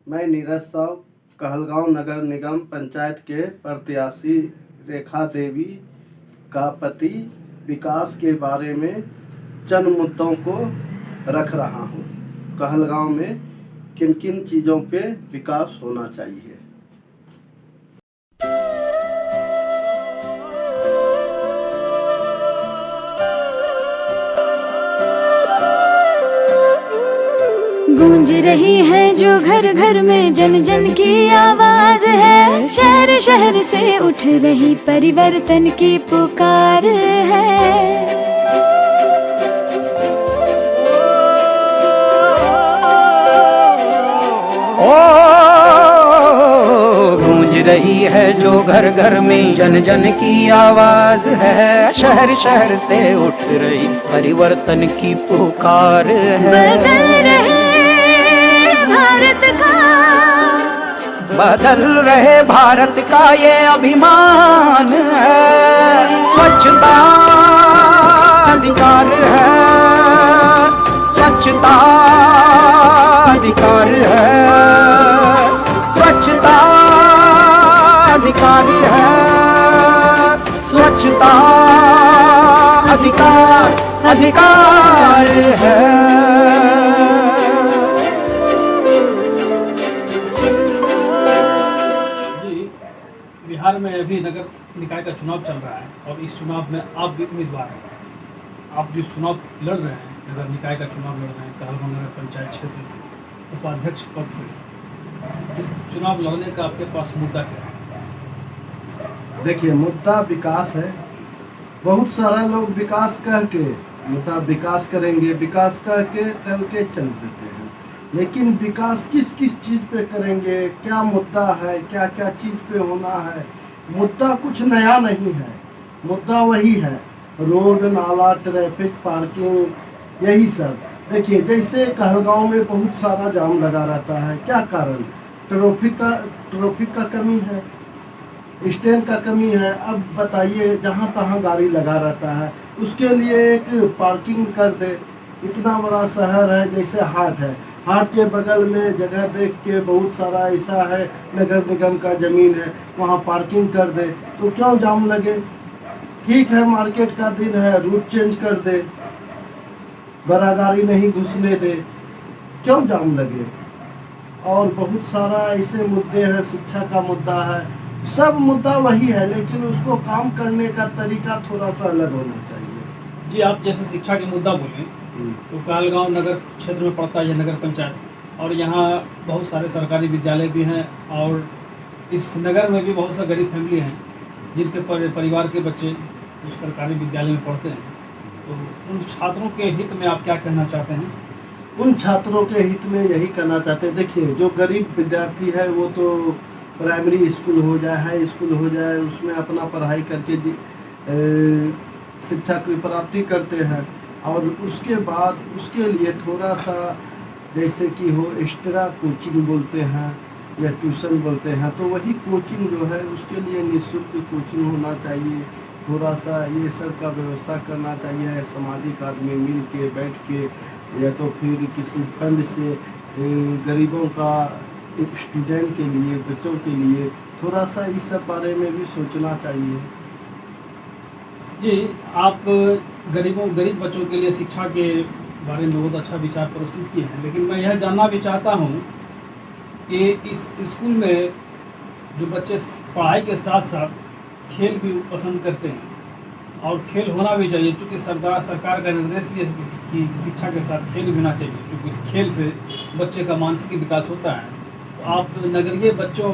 मैं नीरज साव कहलगांव नगर निगम पंचायत के प्रत्याशी रेखा देवी का पति विकास के बारे में चंद मुद्दों को रख रहा हूं। कहलगांव में किन किन चीज़ों पे विकास होना चाहिए। गूंज रही है जो घर घर में जन जन की आवाज है, शहर शहर से उठ रही परिवर्तन की पुकार है। गूंज रही है जो घर घर में जन जन की आवाज है, शहर शहर से उठ रही परिवर्तन की पुकार है। बदल रहे भारत का, बदल रहे भारत का ये अभिमान है। स्वच्छता अधिकार है, स्वच्छता अधिकार है, स्वच्छता अधिकार है, स्वच्छता अधिकार है। बिहार में अभी नगर निकाय का चुनाव चल रहा है और इस चुनाव में आप भी उम्मीदवार हैं। आप जिस चुनाव लड़ रहे हैं, नगर निकाय का चुनाव लड़ रहे हैं कहलगांव नगर पंचायत क्षेत्र से, उपाध्यक्ष पद से, इस चुनाव लड़ने का आपके पास मुद्दा क्या है? देखिए, मुद्दा विकास है। बहुत सारे लोग विकास कह के मुद्दा विकास करेंगे, विकास कह के टल के चल देते हैं, लेकिन विकास किस किस चीज़ पे करेंगे, क्या मुद्दा है, क्या क्या चीज़ पे होना है। मुद्दा कुछ नया नहीं है, मुद्दा वही है, रोड, नाला, ट्रैफिक, पार्किंग, यही सब। देखिए, जैसे कहलगांव में बहुत सारा जाम लगा रहता है, क्या कारण? ट्रैफिक का कमी है, स्टैंड का कमी है। अब बताइए, जहाँ तहाँ गाड़ी लगा रहता है, उसके लिए एक पार्किंग कर दे। इतना बड़ा शहर है, जैसे हाट है, हाट के बगल में जगह देख के बहुत सारा ऐसा है, नगर निगम का ज़मीन है, वहाँ पार्किंग कर दे तो क्यों जाम लगे। ठीक है, मार्केट का दिन है, रूट चेंज कर दे, बड़ा गाड़ी नहीं घुसने दे, क्यों जाम लगे। और बहुत सारा ऐसे मुद्दे हैं, शिक्षा का मुद्दा है, सब मुद्दा वही है, लेकिन उसको काम करने का तरीका थोड़ा सा अलग होना चाहिए। जी, आप जैसे शिक्षा के मुद्दा बोले तो कहलगांव नगर क्षेत्र में पड़ता है यह नगर पंचायत, और यहाँ बहुत सारे सरकारी विद्यालय भी हैं, और इस नगर में भी बहुत सा गरीब फैमिली हैं जिनके परिवार के बच्चे उस सरकारी विद्यालय में पढ़ते हैं। तो उन छात्रों के हित में आप क्या कहना चाहते हैं? उन छात्रों के हित में यही कहना चाहते हैं, देखिए, जो गरीब विद्यार्थी है वो तो प्राइमरी स्कूल हो जाए, हाई स्कूल हो जाए, उसमें अपना पढ़ाई करके शिक्षा की प्राप्ति करते हैं, और उसके बाद उसके लिए थोड़ा सा जैसे कि हो एक्स्ट्रा कोचिंग बोलते हैं या ट्यूशन बोलते हैं, तो वही कोचिंग जो है उसके लिए निःशुल्क कोचिंग होना चाहिए। थोड़ा सा ये सब का व्यवस्था करना चाहिए, सामाजिक आदमी मिल के बैठ के, या तो फिर किसी फंड से गरीबों का, स्टूडेंट के लिए, बच्चों के लिए थोड़ा सा इस सब बारे में भी सोचना चाहिए। जी, आप गरीब बच्चों के लिए शिक्षा के बारे में बहुत अच्छा विचार प्रस्तुत किए हैं, लेकिन मैं यह जानना भी चाहता हूँ कि इस स्कूल में जो बच्चे पढ़ाई के साथ साथ खेल भी पसंद करते हैं, और खेल होना भी चाहिए, क्योंकि सरकार का निर्देश भी है कि शिक्षा के साथ खेल भी होना चाहिए, क्योंकि इस खेल से बच्चे का मानसिक विकास होता है। तो आप नगरीय बच्चों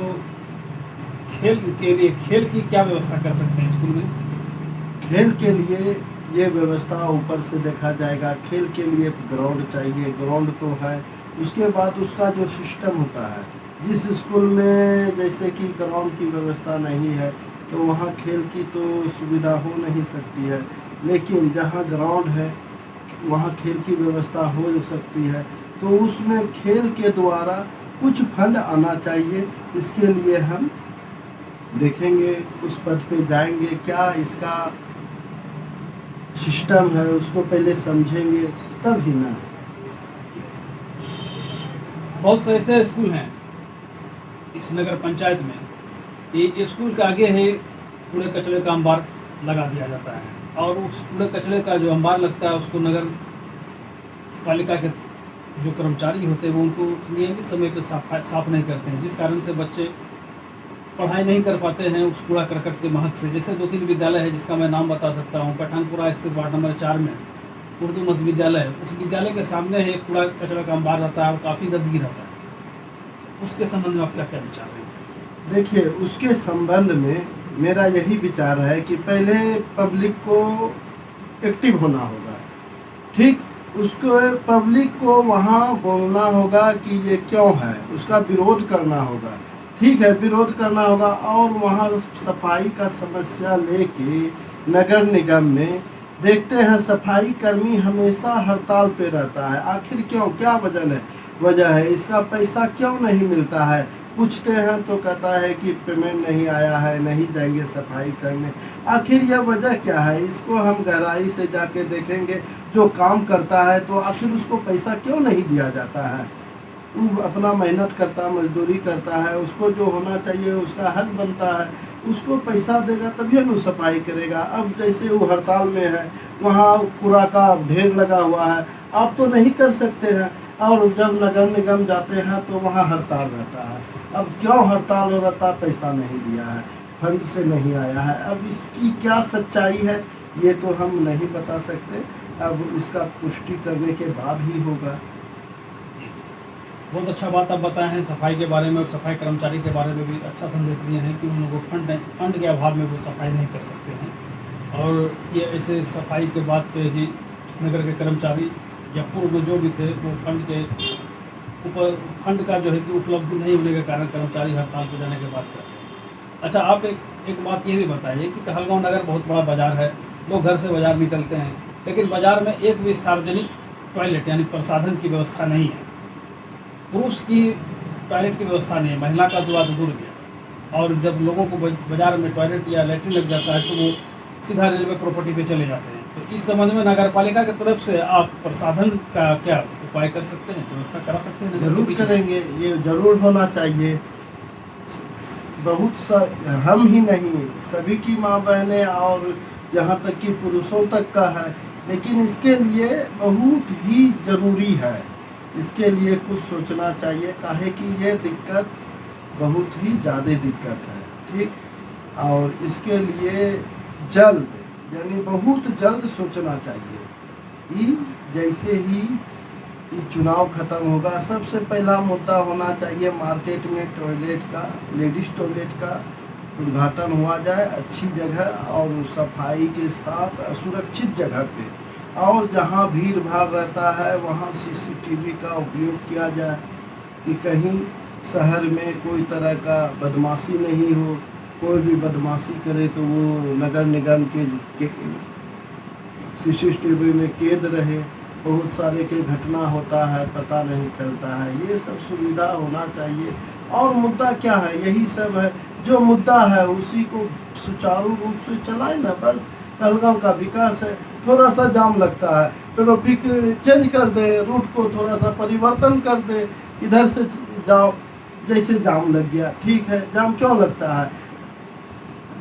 खेल के लिए खेल की क्या व्यवस्था कर सकते हैं स्कूल में? खेल के लिए ये व्यवस्था ऊपर से देखा जाएगा। खेल के लिए ग्राउंड चाहिए, ग्राउंड तो है, उसके बाद उसका जो सिस्टम होता है, जिस स्कूल में जैसे कि ग्राउंड की व्यवस्था नहीं है तो वहाँ खेल की तो सुविधा हो नहीं सकती है, लेकिन जहाँ ग्राउंड है वहाँ खेल की व्यवस्था हो सकती है। तो उसमें खेल के द्वारा कुछ फंड आना चाहिए। इसके लिए हम देखेंगे, उस पद पे जाएंगे, क्या इसका सिस्टम है उसको पहले समझेंगे तब ही ना। बहुत से ऐसे स्कूल हैं इस नगर पंचायत में, ये स्कूल के आगे है कूड़े कचरे का अंबार लगा दिया जाता है, और उस कूड़े कचरे का जो अंबार लगता है उसको नगर पालिका के जो कर्मचारी होते हैं वो उनको नियमित समय पर साफ नहीं करते हैं, जिस कारण से बच्चे पढ़ाई नहीं कर पाते हैं उस कूड़ा करकट के महक से। जैसे 2-3 विद्यालय है जिसका मैं नाम बता सकता हूँ। पठानपुरा स्थित वार्ड नंबर 4 में उर्दू मध्य विद्यालय है, उस विद्यालय के सामने है कूड़ा कचरा का अंबार रहता है और काफ़ी गंदगी रहता है। उसके संबंध में आप क्या क्या विचार हैं? देखिए, उसके संबंध में मेरा यही विचार है कि पहले पब्लिक को एक्टिव होना होगा, ठीक। उसको पब्लिक को वहाँ बोलना होगा कि ये क्यों है, उसका विरोध करना होगा, ठीक है, विरोध करना होगा। और वहाँ सफाई का समस्या लेके नगर निगम में देखते हैं सफाई कर्मी हमेशा हड़ताल पे रहता है। आखिर क्यों, क्या वजह है इसका, पैसा क्यों नहीं मिलता है? पूछते हैं तो कहता है कि पेमेंट नहीं आया है, नहीं जाएंगे सफाई करने। आखिर यह वजह क्या है? इसको हम गहराई से जाके देखेंगे। जो काम करता है तो आखिर उसको पैसा क्यों नहीं दिया जाता है? वो अपना मेहनत करता, मजदूरी करता है, उसको जो होना चाहिए उसका हक बनता है, उसको पैसा देगा तभी ना सफाई करेगा। अब जैसे वो हड़ताल में है, वहाँ कूड़ा का ढेर लगा हुआ है, आप तो नहीं कर सकते हैं, और जब नगर निगम जाते हैं तो वहाँ हड़ताल रहता है। अब क्यों हड़ताल हो रहता? पैसा नहीं दिया है, फंड से नहीं आया है। अब इसकी क्या सच्चाई है ये तो हम नहीं बता सकते, अब इसका पुष्टि करने के बाद ही होगा। बहुत अच्छा बात आप बताए हैं सफाई के बारे में, और सफाई कर्मचारी के बारे में भी अच्छा संदेश दिए हैं कि उन लोगों को फंड के अभाव में वो सफाई नहीं कर सकते हैं। और ये ऐसे सफाई के बाद पे ही नगर के कर्मचारी या पूर्व में जो भी थे वो फंड के ऊपर फंड का जो है कि उपलब्धि नहीं होने के कारण कर्मचारी हड़ताल पर जाने के बाद करते हैं। अच्छा, आप एक बात ये भी बताइए कि कहलगांव नगर बहुत बड़ा बाज़ार है, लोग घर से बाज़ार निकलते हैं, लेकिन बाज़ार में एक भी सार्वजनिक टॉयलेट यानी प्रसाधन की व्यवस्था नहीं है। पुरुष की टॉयलेट की व्यवस्था नहीं है, महिला का दुआ तो दूर गया। और जब लोगों को बाज़ार में टॉयलेट या लैट्रिन लग जाता है तो वो सीधा रेलवे प्रॉपर्टी पे चले जाते हैं। तो इस संबंध में नगर पालिका की तरफ से आप प्रसाधन का क्या उपाय कर सकते हैं, व्यवस्था करा सकते हैं? जरूर करेंगे, ये जरूर होना चाहिए। बहुत सा हम ही नहीं, सभी की माँ बहनें और यहाँ तक कि पुरुषों तक का है, लेकिन इसके लिए बहुत ही ज़रूरी है, इसके लिए कुछ सोचना चाहिए। काहे कि ये दिक्कत बहुत ही ज़्यादा दिक्कत है, ठीक। और इसके लिए जल्द यानी बहुत जल्द सोचना चाहिए कि जैसे ही चुनाव खत्म होगा, सबसे पहला मुद्दा होना चाहिए मार्केट में टॉयलेट का, लेडीज़ टॉयलेट का उद्घाटन हुआ जाए अच्छी जगह और सफाई के साथ सुरक्षित जगह पे। और जहाँ भीड़ भाड़ रहता है वहाँ CCTV का उपयोग किया जाए कि कहीं शहर में कोई तरह का बदमाशी नहीं हो, कोई भी बदमाशी करे तो वो नगर निगम के CCTV में कैद रहे। बहुत सारे के घटना होता है, पता नहीं चलता है, ये सब सुविधा होना चाहिए। और मुद्दा क्या है? यही सब है, जो मुद्दा है उसी को सुचारू रूप से चलाए ना, बस। कहलगांव का विकास है, थोड़ा सा जाम लगता है, ट्रैफिक चेंज कर दे, रूट को थोड़ा सा परिवर्तन कर दे, इधर से जाओ, जैसे जाम लग गया, ठीक है। जाम क्यों लगता है?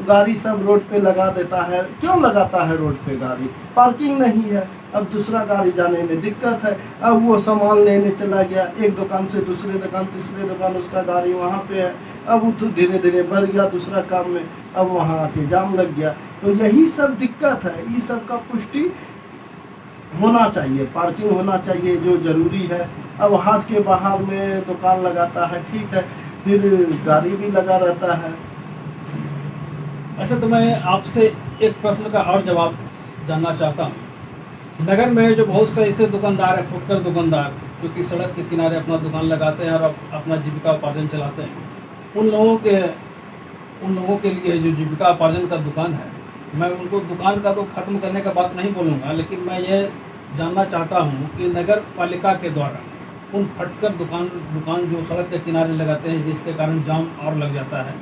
गाड़ी सब रोड पे लगा देता है, क्यों लगाता है रोड पे गाड़ी? पार्किंग नहीं है, अब दूसरा गाड़ी जाने में दिक्कत है। अब वो सामान लेने चला गया एक दुकान से दूसरे दुकान, तीसरे दुकान, उसका गाड़ी वहाँ पे है, अब वो तो धीरे धीरे बढ़ गया दूसरा काम में, अब वहाँ आके जाम लग गया। तो यही सब दिक्कत है, इस सब का पुष्टि होना चाहिए, पार्किंग होना चाहिए जो ज़रूरी है। अब हाट के बाहर में दुकान लगाता है, ठीक है, फिर गाड़ी भी लगा रहता है। अच्छा, तो मैं आपसे एक प्रश्न का और जवाब जानना चाहता हूँ। नगर में जो बहुत से ऐसे दुकानदार हैं, फुटकर दुकानदार, जो कि सड़क के किनारे अपना दुकान लगाते हैं और अपना जीविका उपार्जन चलाते हैं, उन लोगों के लिए जो जीविका उपार्जन का दुकान है, मैं उनको दुकान का तो ख़त्म करने का बात नहीं बोलूँगा, लेकिन मैं ये जानना चाहता हूँ कि नगर पालिका के द्वारा उन फुटकर दुकान जो सड़क के किनारे लगाते हैं, जिसके कारण जाम और लग जाता है।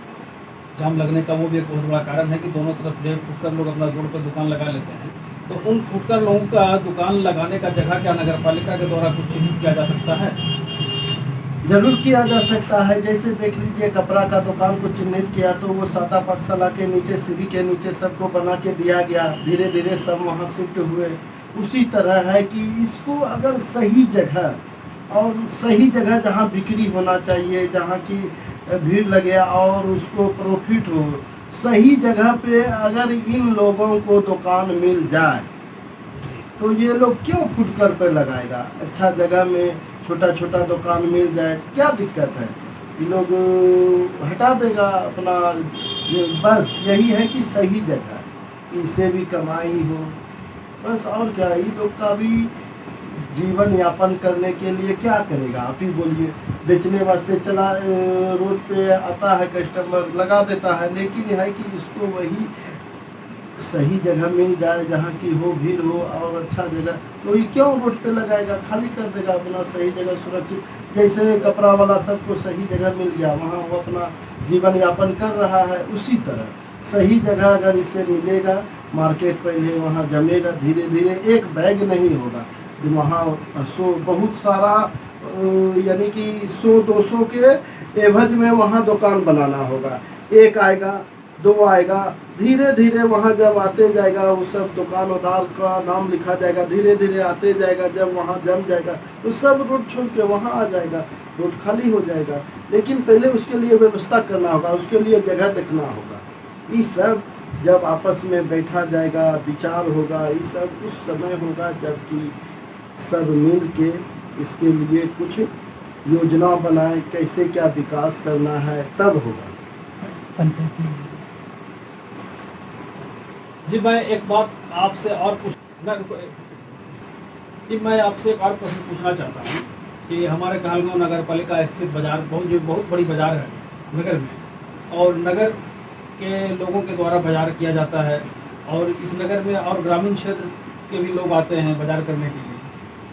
जाम लगने का वो भी एक बहुत बड़ा कारण है कि दोनों तरफ जो है फुटकर लोग अपना रोड पर दुकान लगा लेते हैं। तो उन फुटकर लोगों का दुकान लगाने का जगह क्या नगर पालिका के द्वारा कुछ चिन्हित किया जा सकता है? जरूर किया जा सकता है। जैसे देख लीजिए, कपड़ा का दुकान को चिन्हित किया तो वो सादा पाठशाला के नीचे, सीढ़ी के नीचे सबको बना के दिया गया, धीरे धीरे सब वहाँ शिफ्ट हुए। उसी तरह है कि इसको अगर सही जगह, और सही जगह जहाँ बिक्री होना चाहिए, जहाँ की भीड़ लगे और उसको प्रॉफिट हो, सही जगह पे अगर इन लोगों को दुकान मिल जाए तो ये लोग क्यों फुटकर पे लगाएगा। अच्छा जगह में छोटा छोटा दुकान मिल जाए तो क्या दिक्कत है, ये लोग हटा देगा अपना। बस यही है कि सही जगह, इससे भी कमाई हो, बस। और क्या, ये लोग का भी जीवन यापन करने के लिए क्या करेगा, आप ही बोलिए। बेचने वास्ते चला रोड पे आता है, कस्टमर लगा देता है, लेकिन है कि इसको वही सही जगह मिल जाए जहाँ की हो, भीड़ हो और अच्छा जगह, तो ये क्यों रोड पे लगाएगा, खाली कर देगा अपना सही जगह सुरक्षित। जैसे कपड़ा वाला सबको सही जगह मिल गया, वहाँ वो अपना जीवन यापन कर रहा है, उसी तरह सही जगह अगर इसे मिलेगा, मार्केट पहले वहाँ जमेगा, धीरे धीरे एक बैग नहीं होगा वहाँ बहुत सारा, यानी कि 100-200 के एवज में वहाँ दुकान बनाना होगा। एक आएगा, दो आएगा, धीरे धीरे वहाँ जब आते जाएगा वो सब दुकानदार का नाम लिखा जाएगा, धीरे धीरे आते जाएगा, जब वहाँ जम जाएगा तो सब रोड छोड़ के वहाँ आ जाएगा, रोड खाली हो जाएगा। लेकिन पहले उसके लिए व्यवस्था करना होगा, उसके लिए जगह देखना होगा। ये सब जब आपस में बैठा जाएगा, विचार होगा, ये सब उस समय होगा जबकि सब मिल के इसके लिए कुछ योजना बनाए, कैसे क्या विकास करना है, तब होगा। पंचायती जी मैं एक बात आपसे और जी मैं आपसे एक और प्रश्न पूछना चाहता हूँ कि हमारे कहलगांव नगर पालिका स्थित बाजार बहुत बड़ी बाजार है नगर में, और नगर के लोगों के द्वारा बाजार किया जाता है, और इस नगर में और ग्रामीण क्षेत्र के भी लोग आते हैं बाजार करने के लिए।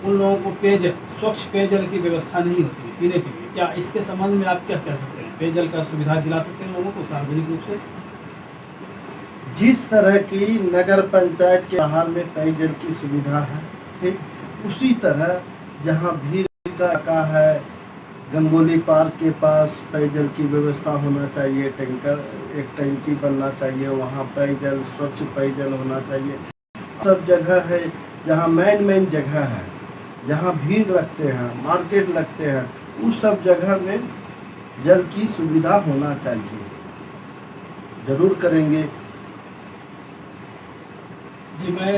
उन लोगों को पेयजल, स्वच्छ पेयजल की व्यवस्था नहीं होती है पीने के लिए। क्या इसके संबंध में आप क्या कह सकते हैं, पेयजल का सुविधा दिला सकते हैं लोगों को सार्वजनिक रूप से? जिस तरह की नगर पंचायत के बाहर में पेयजल की सुविधा है, ठीक उसी तरह जहाँ भीड़ का है, गंगोली पार्क के पास पेयजल की व्यवस्था होना चाहिए, टैंकर, एक टंकी बनना चाहिए, वहाँ पेयजल, स्वच्छ पेयजल होना चाहिए। सब जगह है जहाँ मेन जगह है, जहाँ भीड़ लगते हैं, मार्केट लगते हैं, उस सब जगह में जल की सुविधा होना चाहिए। जरूर करेंगे। जी मैं